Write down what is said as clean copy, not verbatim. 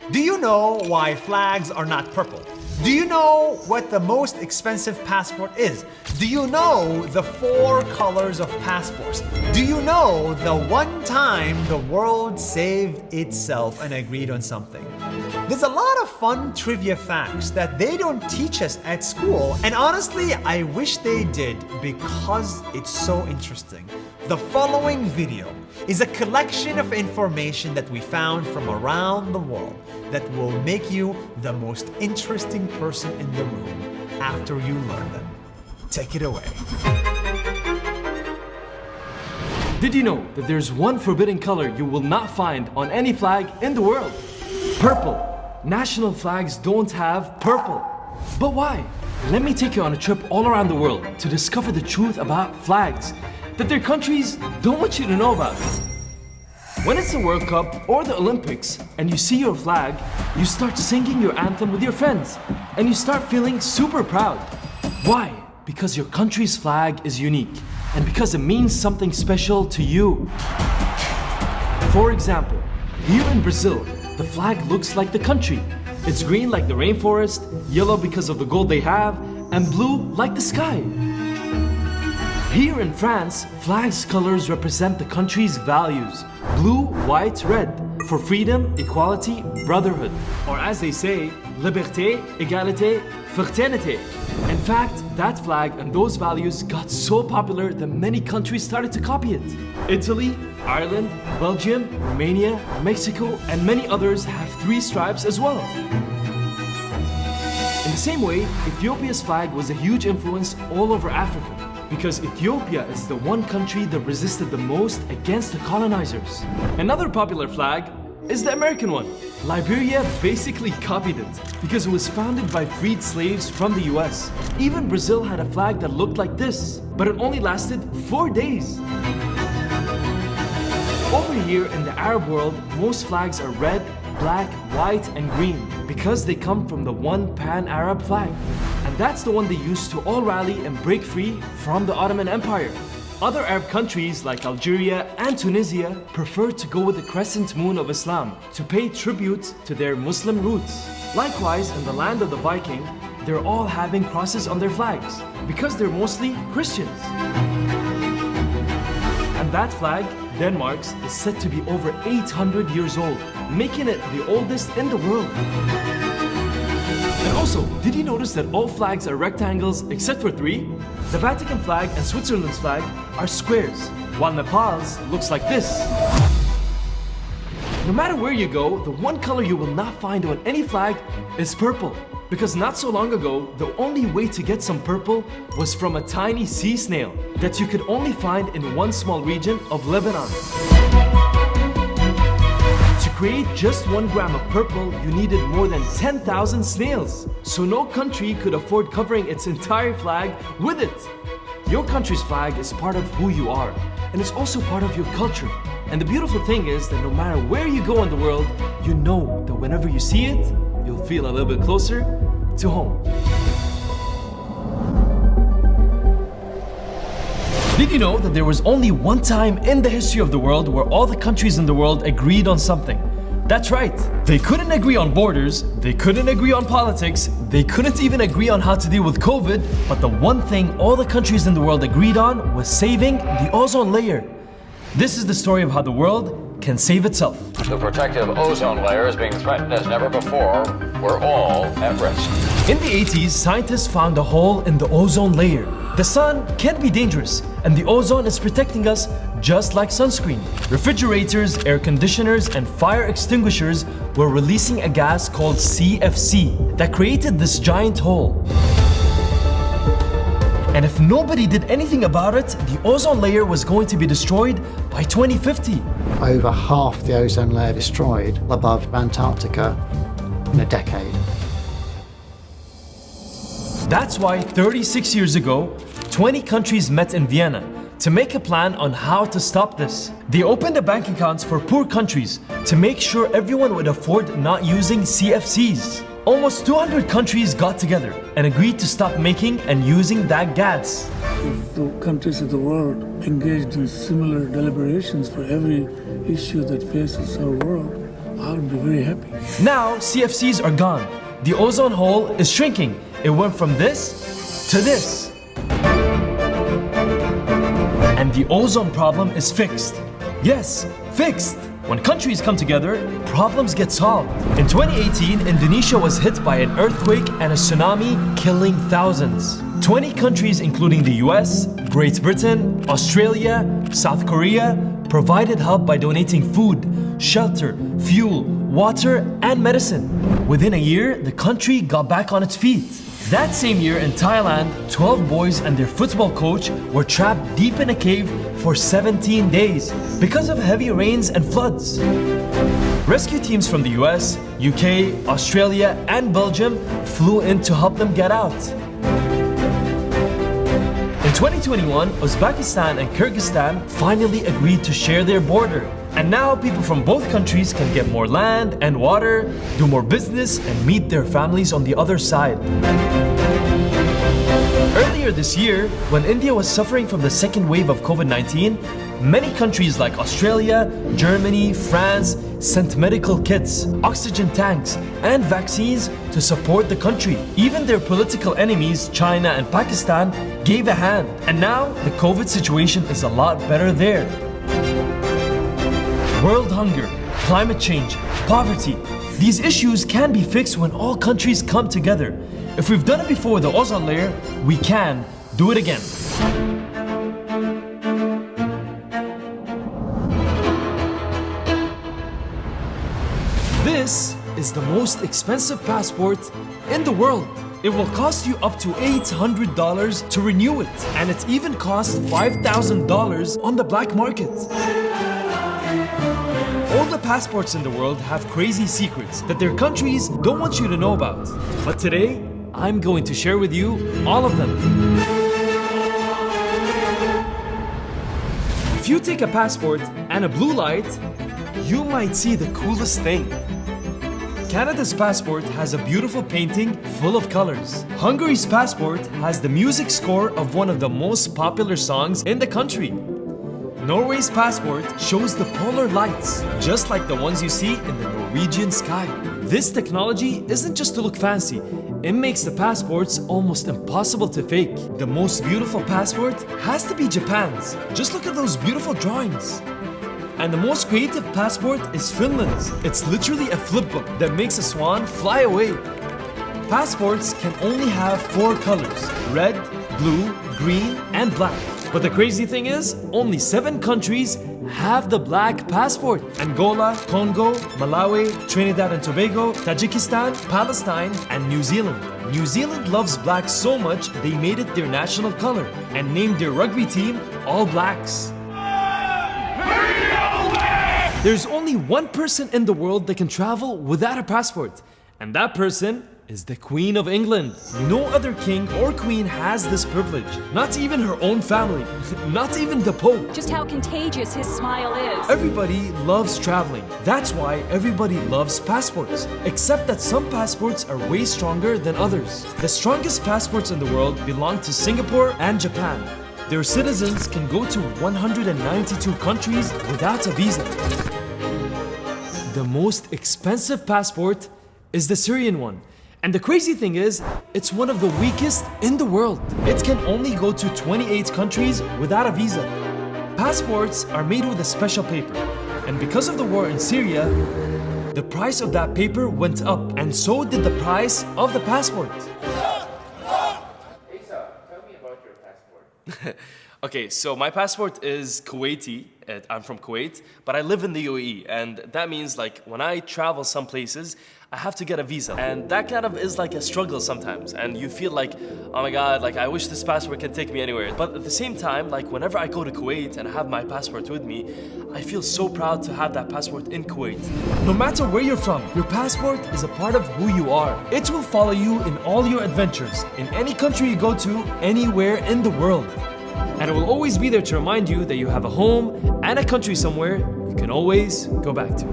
Do you know why flags are not purple? Do you know what the most expensive passport is? Do you know the 4 colors of passports? Do you know the one time the world saved itself and agreed on something? There's a lot of fun trivia facts that they don't teach us at school, and honestly, I wish they did because it's so interesting. The following video is a collection of information that we found from around the world that will make you the most interesting person in the room after you learn them. Take it away. Did you know that there's one forbidden color you will not find on any flag in the world? Purple. National flags don't have purple. But why? Let me take you on a trip all around the world to discover the truth about flags that their countries don't want you to know about. When it's the World Cup or the Olympics and you see your flag, you start singing your anthem with your friends and you start feeling super proud. Why? Because your country's flag is unique and because it means something special to you. For example, here in Brazil, the flag looks like the country. It's green like the rainforest, yellow because of the gold they have, and blue like the sky. Here in France, flag's colors represent the country's values. Blue, white, red, for freedom, equality, brotherhood. Or as they say, liberté, égalité, fraternité. In fact, that flag and those values got so popular that many countries started to copy it. Italy, Ireland, Belgium, Romania, Mexico, and many others have 3 stripes as well. In the same way, Ethiopia's flag was a huge influence all over Africa, because Ethiopia is the one country that resisted the most against the colonizers. Another popular flag is the American one. Liberia basically copied it because it was founded by freed slaves from the US. Even Brazil had a flag that looked like this, but it only lasted 4 days. Over here in the Arab world, most flags are red, black, white, and green because they come from the one pan-Arab flag. And that's the one they used to all rally and break free from the Ottoman Empire. Other Arab countries like Algeria and Tunisia prefer to go with the crescent moon of Islam to pay tribute to their Muslim roots. Likewise, in the land of the Viking, they're all having crosses on their flags because they're mostly Christians. And that flag, Denmark's, is said to be over 800 years old, making it the oldest in the world. And also, did you notice that all flags are rectangles except for 3? The Vatican flag and Switzerland's flag are squares, while Nepal's looks like this. No matter where you go, the one color you will not find on any flag is purple. Because not so long ago, the only way to get some purple was from a tiny sea snail that you could only find in one small region of Lebanon. To create just 1 gram of purple, you needed more than 10,000 snails. So no country could afford covering its entire flag with it. Your country's flag is part of who you are, and it's also part of your culture. And the beautiful thing is that no matter where you go in the world, you know that whenever you see it, you'll feel a little bit closer to home. Did you know that there was only one time in the history of the world where all the countries in the world agreed on something? That's right. They couldn't agree on borders, they couldn't agree on politics, they couldn't even agree on how to deal with COVID, but the one thing all the countries in the world agreed on was saving the ozone layer. This is the story of how the world can save itself. The protective ozone layer is being threatened as never before. We're all at risk. In the 80s, scientists found a hole in the ozone layer. The sun can be dangerous, and the ozone is protecting us just like sunscreen. Refrigerators, air conditioners, and fire extinguishers were releasing a gas called CFC that created this giant hole. And if nobody did anything about it, the ozone layer was going to be destroyed by 2050. Over half the ozone layer destroyed above Antarctica in a decade. That's why 36 years ago, 20 countries met in Vienna to make a plan on how to stop this. They opened a bank accounts for poor countries to make sure everyone would afford not using CFCs. Almost 200 countries got together and agreed to stop making and using that gas. If the countries of the world engaged in similar deliberations for every issue that faces our world, I'll be very happy. Now, CFCs are gone. The ozone hole is shrinking. It went from this to this. And the ozone problem is fixed. Yes, fixed. When countries come together, problems get solved. In 2018, Indonesia was hit by an earthquake and a tsunami, killing thousands. 20 countries, including the US, Great Britain, Australia, South Korea, provided help by donating food, shelter, fuel, water, and medicine. Within a year, the country got back on its feet. That same year in Thailand, 12 boys and their football coach were trapped deep in a cave for 17 days because of heavy rains and floods. Rescue teams from the US, UK, Australia, and Belgium flew in to help them get out. In 2021, Uzbekistan and Kyrgyzstan finally agreed to share their border. And now people from both countries can get more land and water, do more business, and meet their families on the other side. Earlier this year, when India was suffering from the second wave of COVID-19, many countries like Australia, Germany, France sent medical kits, oxygen tanks, and vaccines to support the country. Even their political enemies, China and Pakistan, gave a hand. And now, the COVID situation is a lot better there. World hunger, climate change, poverty. These issues can be fixed when all countries come together. If we've done it before with the ozone layer, we can do it again. This is the most expensive passport in the world. It will cost you up to $800 to renew it, and it even costs $5,000 on the black market. All the passports in the world have crazy secrets that their countries don't want you to know about. But today, I'm going to share with you all of them. If you take a passport and a blue light, you might see the coolest thing. Canada's passport has a beautiful painting full of colors. Hungary's passport has the music score of one of the most popular songs in the country. Norway's passport shows the polar lights, just like the ones you see in the Norwegian sky. This technology isn't just to look fancy, it makes the passports almost impossible to fake. The most beautiful passport has to be Japan's. Just look at those beautiful drawings. And the most creative passport is Finland's. It's literally a flip book that makes a swan fly away. Passports can only have 4 colors: red, blue, green, and black. But the crazy thing is, only 7 countries have the black passport: Angola, Congo, Malawi, Trinidad and Tobago, Tajikistan, Palestine, and New Zealand. New Zealand loves black so much they made it their national color and named their rugby team All Blacks. There's only one person in the world that can travel without a passport, and that person is the Queen of England. No other king or queen has this privilege. Not even her own family. Not even the Pope. Just how contagious his smile is. Everybody loves traveling. That's why everybody loves passports. Except that some passports are way stronger than others. The strongest passports in the world belong to Singapore and Japan. Their citizens can go to 192 countries without a visa. The most expensive passport is the Syrian one. And the crazy thing is, it's one of the weakest in the world. It can only go to 28 countries without a visa. Passports are made with a special paper. And because of the war in Syria, the price of that paper went up. And so did the price of the passport. Tell me about your passport. Okay, so my passport is Kuwaiti. I'm from Kuwait, but I live in the UAE, and that means like when I travel some places, I have to get a visa, and that kind of is like a struggle sometimes, and you feel like, oh my god, like I wish this passport can take me anywhere. But at the same time, like whenever I go to Kuwait and I have my passport with me, I feel so proud to have that passport in Kuwait. No matter where you're from, your passport is a part of who you are. It will follow you in all your adventures, in any country you go to, anywhere in the world. And it will always be there to remind you that you have a home and a country somewhere you can always go back to.